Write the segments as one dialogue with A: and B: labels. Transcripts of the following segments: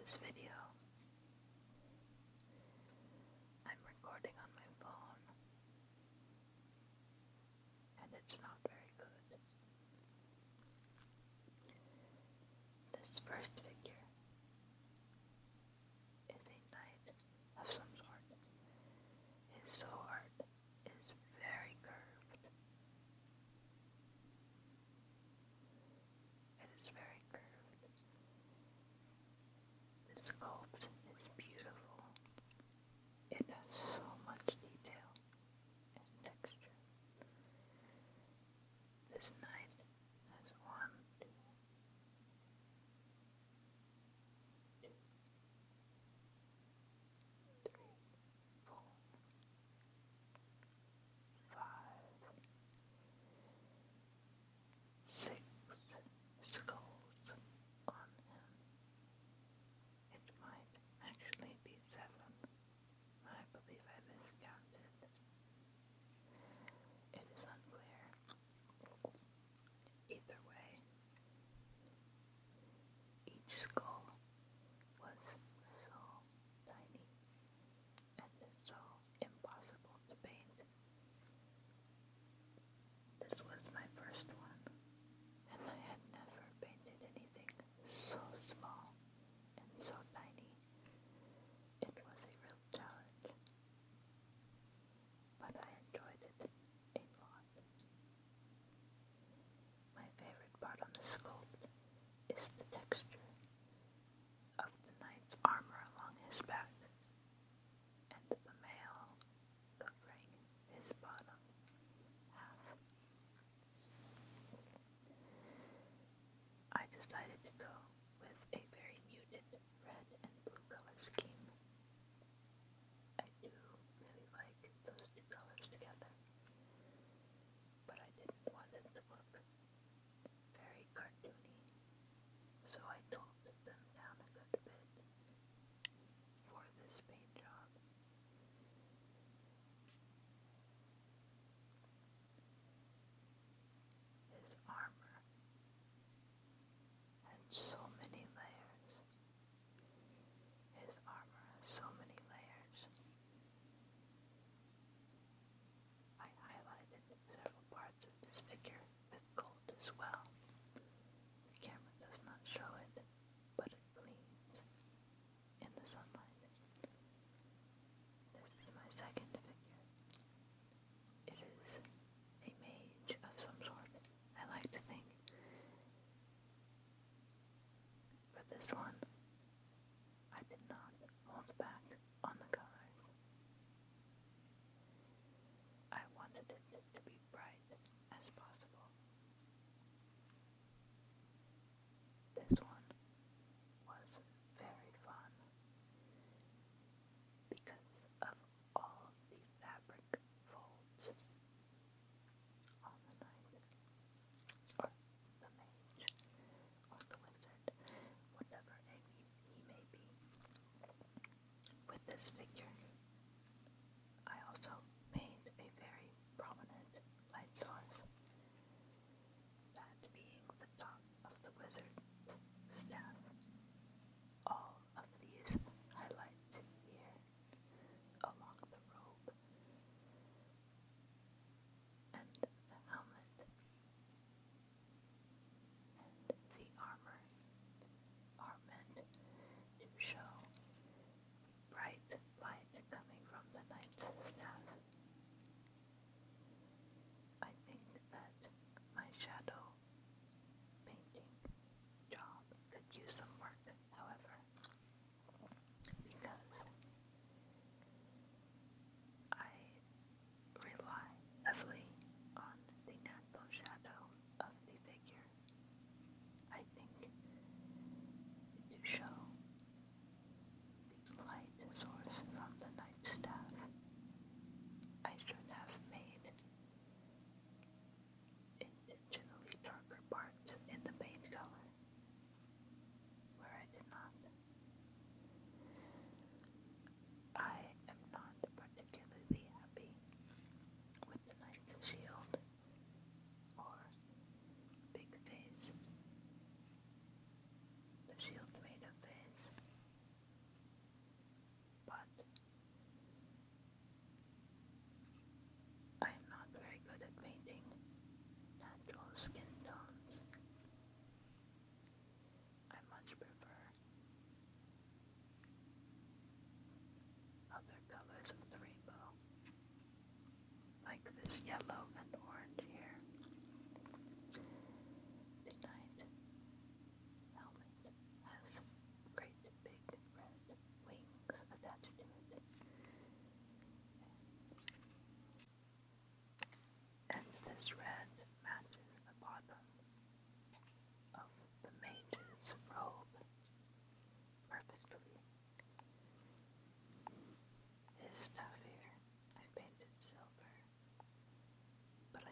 A: this video. I'm recording on my phone, and it's not very good. This first figure is a knight of some sort. His sword is very curved. It is very curved. The sculpt is beautiful. It has so much detail and texture. This knight has 1, 2, skin tones. I much prefer other colors of the rainbow, like this yellow and orange here. The knight helmet has great big red wings attached to it. And this red matches the bottom of the mage's robe perfectly. His staff here I painted silver, but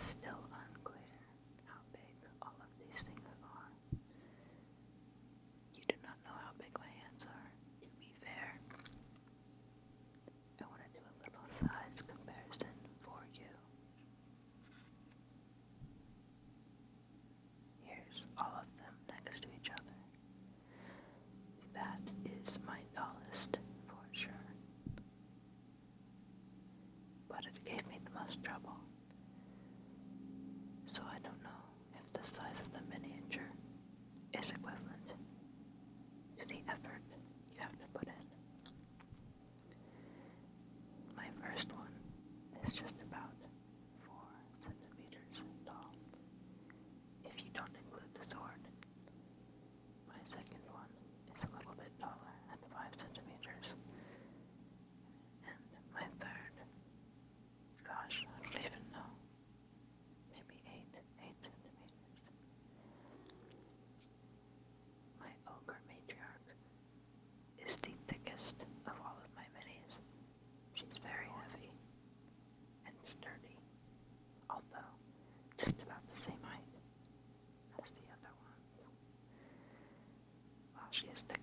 A: is still unclear how big all of these things are. You do not know how big my hands are, to be fair. I want to do a little size comparison for you. Here's all of them next to each other. That is my tallest for sure. But it gave me the most trouble. So I don't know if the size of the miniature is equivalent to the effort you have to put in. My first one is just about 4 centimeters tall, if you don't include the sword. My second one is a little bit taller at 5 centimeters. And my third, gosh, I don't even know, maybe 8 centimeters. My ogre matriarch is the thickest of all of my minis. She's very heavy and sturdy, although just about the same height as the other ones. While she is thicker